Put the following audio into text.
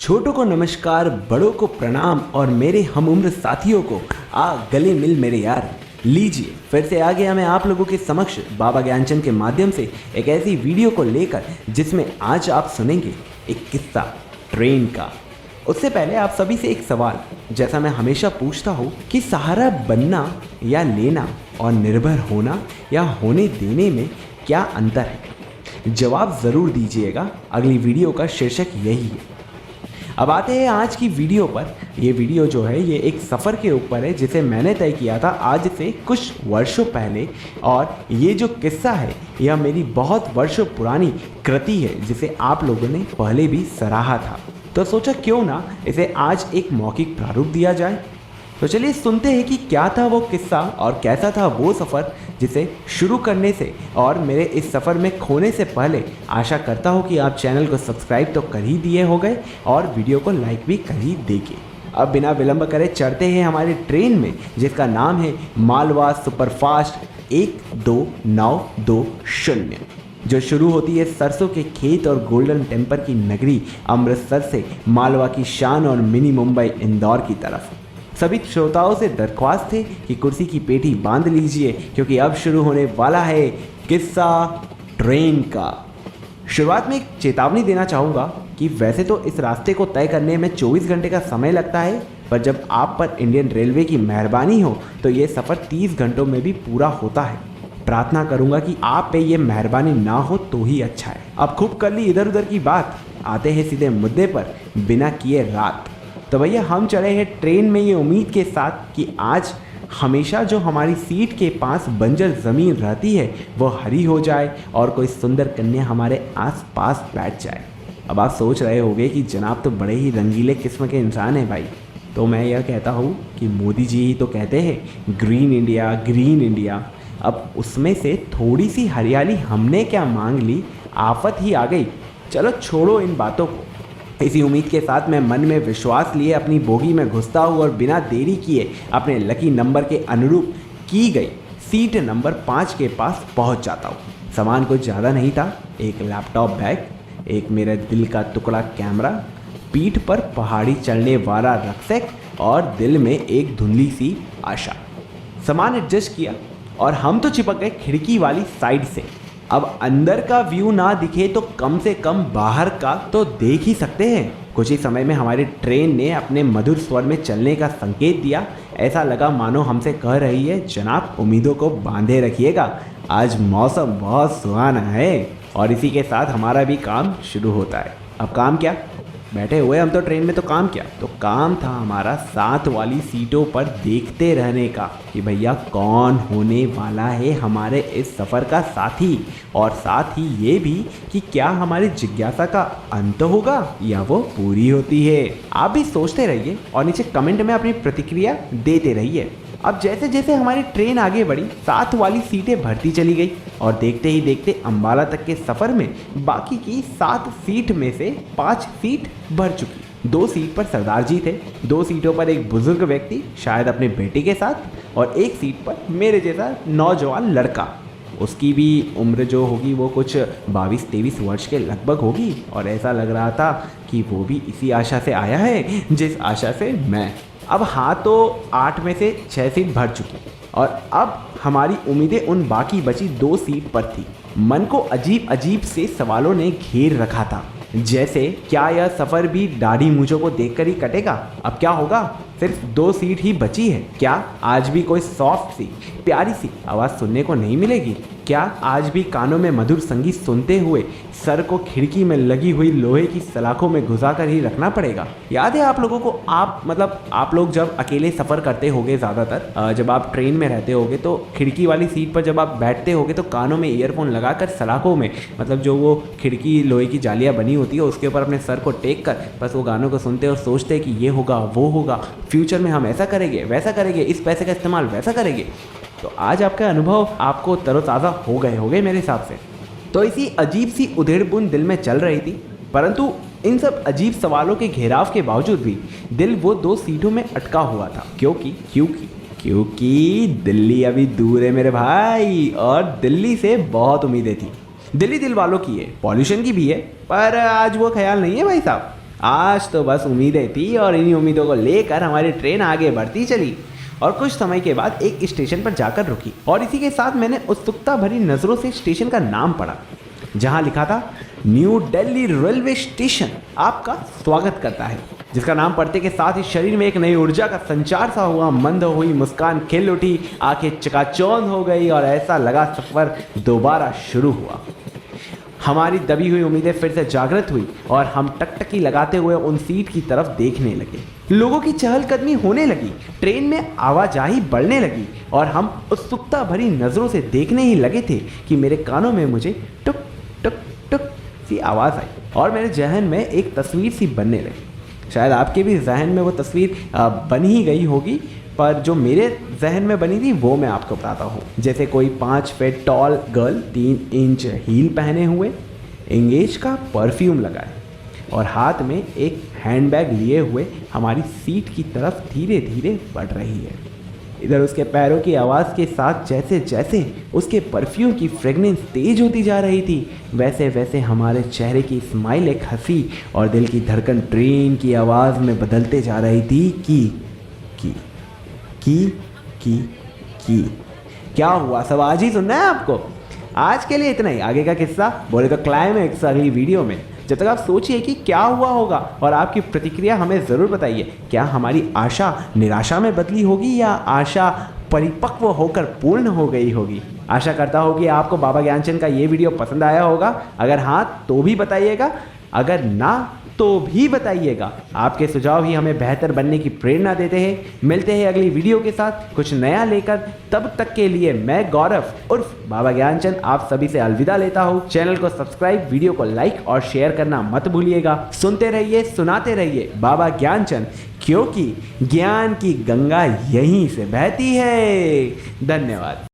छोटों को नमस्कार, बड़ों को प्रणाम और मेरे हम उम्र साथियों को गले मिल मेरे यार। लीजिए फिर से आ गया मैं आप लोगों के समक्ष बाबा ज्ञानचंद के माध्यम से एक ऐसी वीडियो को लेकर जिसमें आज आप सुनेंगे एक किस्सा ट्रेन का। उससे पहले आप सभी से एक सवाल, जैसा मैं हमेशा पूछता हूँ कि सहारा बनना या लेना और निर्भर होना या होने देने में क्या अंतर है? जवाब ज़रूर दीजिएगा। अगली वीडियो का शीर्षक यही है। अब आते हैं आज की वीडियो पर। ये वीडियो जो है ये एक सफ़र के ऊपर है जिसे मैंने तय किया था आज से कुछ वर्षों पहले, और ये जो किस्सा है यह मेरी बहुत वर्षों पुरानी कृति है जिसे आप लोगों ने पहले भी सराहा था। तो सोचा क्यों ना इसे आज एक मौखिक प्रारूप दिया जाए। तो चलिए सुनते हैं कि क्या था वो किस्सा और कैसा था वो सफ़र जिसे शुरू करने से और मेरे इस सफ़र में खोने से पहले आशा करता हूँ कि आप चैनल को सब्सक्राइब तो कर ही दिए हो गए और वीडियो को लाइक भी कर ही देंगे। अब बिना विलंब करे चढ़ते हैं हमारे ट्रेन में जिसका नाम है मालवा सुपरफास्ट 12920, जो शुरू होती है सरसों के खेत और गोल्डन टेम्पर की नगरी अमृतसर से मालवा की शान और मिनी मुंबई इंदौर की तरफ। सभी श्रोताओं से दरख्वास्त है कि कुर्सी की पेटी बांध लीजिए क्योंकि अब शुरू होने वाला है किस्सा ट्रेन का। शुरुआत में एक चेतावनी देना चाहूँगा कि वैसे तो इस रास्ते को तय करने में 24 घंटे का समय लगता है, पर जब आप पर इंडियन रेलवे की मेहरबानी हो तो ये सफ़र 30 घंटों में भी पूरा होता है। प्रार्थना करूँगा कि आप पे ये मेहरबानी ना हो तो ही अच्छा है। अब खूब कर ली इधर उधर की बात, आते हैं सीधे मुद्दे पर बिना किए रात। तो भैया हम चले हैं ट्रेन में ये उम्मीद के साथ कि आज हमेशा जो हमारी सीट के पास बंजर ज़मीन रहती है वो हरी हो जाए और कोई सुंदर कन्या हमारे आसपास बैठ जाए। अब आप सोच रहे होंगे कि जनाब तो बड़े ही रंगीले किस्म के इंसान हैं भाई। तो मैं यह कहता हूँ कि मोदी जी ही तो कहते हैं ग्रीन इंडिया ग्रीन इंडिया। अब उसमें से थोड़ी सी हरियाली हमने क्या मांग ली, आफत ही आ गई। चलो छोड़ो इन बातों को। इसी उम्मीद के साथ मैं मन में विश्वास लिए अपनी बोगी में घुसता हूँ और बिना देरी किए अपने लकी नंबर के अनुरूप की गई सीट नंबर 5 के पास पहुँच जाता हूँ। सामान कुछ ज़्यादा नहीं था, एक लैपटॉप बैग, एक मेरे दिल का टुकड़ा कैमरा, पीठ पर पहाड़ी चढ़ने वाला रक्सैक और दिल में एक धुंधली सी आशा। सामान एडजस्ट किया और हम तो चिपक गए खिड़की वाली साइड से। अब अंदर का व्यू ना दिखे तो कम से कम बाहर का तो देख ही सकते हैं। कुछ ही समय में हमारी ट्रेन ने अपने मधुर स्वर में चलने का संकेत दिया। ऐसा लगा मानो हमसे कह रही है, जनाब उम्मीदों को बांधे रखिएगा, आज मौसम बहुत सुहाना है। और इसी के साथ हमारा भी काम शुरू होता है। अब काम क्या? बैठे हुए हम तो ट्रेन में, तो काम क्या? तो काम था हमारा साथ वाली सीटों पर देखते रहने का कि भैया कौन होने वाला है हमारे इस सफ़र का साथी, और साथ ही ये भी कि क्या हमारी जिज्ञासा का अंत होगा या वो पूरी होती है। आप भी सोचते रहिए और नीचे कमेंट में अपनी प्रतिक्रिया देते रहिए। अब जैसे जैसे हमारी ट्रेन आगे बढ़ी साथ वाली सीटें भरती चली गई और देखते ही देखते अंबाला तक के सफ़र में बाकी की 7 सीट में से 5 सीट भर चुकी। 2 सीट पर सरदार जी थे, 2 सीटों पर एक बुजुर्ग व्यक्ति शायद अपने बेटे के साथ, और एक सीट पर मेरे जैसा नौजवान लड़का। उसकी भी उम्र जो होगी वो कुछ 22-23 वर्ष के लगभग होगी, और ऐसा लग रहा था कि वो भी इसी आशा से आया है जिस आशा से मैं। अब हाँ तो 8 में से 6 सीट भर चुकी और अब हमारी उम्मीदें उन बाकी बची 2 सीट पर थी। मन को अजीब अजीब से सवालों ने घेर रखा था, जैसे क्या यह सफ़र भी दाढ़ी मूंछों को देखकर ही कटेगा? अब क्या होगा? सिर्फ 2 सीट ही बची है, क्या आज भी कोई सॉफ्ट सी प्यारी सी आवाज़ सुनने को नहीं मिलेगी? क्या आज भी कानों में मधुर संगीत सुनते हुए सर को खिड़की में लगी हुई लोहे की सलाखों में घुसा कर ही रखना पड़ेगा? याद है आप लोगों को, आप लोग जब अकेले सफ़र करते होगे, ज़्यादातर जब आप ट्रेन में रहते होगे तो खिड़की वाली सीट पर जब आप बैठते होगे तो कानों में ईयरफोन लगाकर सलाखों में, मतलब जो वो खिड़की लोहे की जालियाँ बनी होती है उसके ऊपर अपने सर को टेक कर बस वो गानों को सुनते और सोचते कि ये होगा वो होगा, फ्यूचर में हम ऐसा करेंगे वैसा करेंगे, इस पैसे का इस्तेमाल वैसा करेंगे। तो आज आपका अनुभव आपको तरोताज़ा हो गए होंगे मेरे हिसाब से। तो इसी अजीब सी उधेड़-बुन दिल में चल रही थी, परंतु इन सब अजीब सवालों के घेराव के बावजूद भी दिल वो 2 सीटों में अटका हुआ था। क्योंकि दिल्ली अभी दूर है मेरे भाई, और दिल्ली से बहुत उम्मीदें थी। दिल्ली दिल वालों की है, पॉल्यूशन की भी है, पर आज वो ख्याल नहीं है भाई साहब। आज तो बस उम्मीदें थी और इन्हीं उम्मीदों को लेकर हमारी ट्रेन आगे बढ़ती चली और कुछ समय के बाद एक स्टेशन पर जाकर रुकी और इसी के साथ मैंने उत्सुकता भरी नज़रों से स्टेशन का नाम पढ़ा, जहां लिखा था न्यू दिल्ली रेलवे स्टेशन आपका स्वागत करता है। जिसका नाम पढ़ते के साथ ही शरीर में एक नई ऊर्जा का संचार सा हुआ, मंद हुई मुस्कान खिल उठी, आंखें चकाचौंध हो गई और ऐसा लगा सफर दोबारा शुरू हुआ। हमारी दबी हुई उम्मीदें फिर से जागृत हुई और हम टकटकी लगाते हुए उन सीट की तरफ देखने लगे। लोगों की चहलकदमी होने लगी, ट्रेन में आवाजाही बढ़ने लगी और हम उत्सुकता भरी नज़रों से देखने ही लगे थे कि मेरे कानों में मुझे टुक टुक टुक सी आवाज़ आई और मेरे जहन में एक तस्वीर सी बनने लगी। शायद आपके भी जहन में वो तस्वीर बन ही गई होगी, पर जो मेरे जहन में बनी थी वो मैं आपको बताता हूँ। जैसे कोई 5 feet tall girl 3 inch heal पहने हुए, एंगेज का परफ्यूम लगाए और हाथ में एक हैंडबैग लिए हुए हमारी सीट की तरफ धीरे धीरे बढ़ रही है। इधर उसके पैरों की आवाज़ के साथ जैसे जैसे उसके परफ्यूम की फ्रेगनेंस तेज होती जा रही थी, वैसे वैसे हमारे चेहरे की स्माइल एक हंसी और दिल की धड़कन ट्रेन की आवाज़ में बदलते जा रही थी की। क्या हुआ, सब आज ही सुनना है आपको? आज के लिए इतना ही, आगे का किस्सा बोले तो क्लाइमैक्स अगली वीडियो में। जब तक आप सोचिए कि क्या हुआ होगा और आपकी प्रतिक्रिया हमें ज़रूर बताइए। क्या हमारी आशा निराशा में बदली होगी या आशा परिपक्व होकर पूर्ण हो गई होगी? आशा करता हूँ कि आपको बाबा ज्ञानचंद का ये वीडियो पसंद आया होगा। अगर हाँ तो भी बताइएगा, अगर ना तो भी बताइएगा। आपके सुझाव ही हमें बेहतर बनने की प्रेरणा देते हैं। मिलते हैं अगली वीडियो के साथ कुछ नया लेकर। तब तक के लिए मैं गौरव उर्फ बाबा ज्ञानचंद आप सभी से अलविदा लेता हूँ। चैनल को सब्सक्राइब, वीडियो को लाइक और शेयर करना मत भूलिएगा। सुनते रहिए, सुनाते रहिए बाबा ज्ञानचंद, क्योंकि ज्ञान की गंगा यहीं से बहती है। धन्यवाद।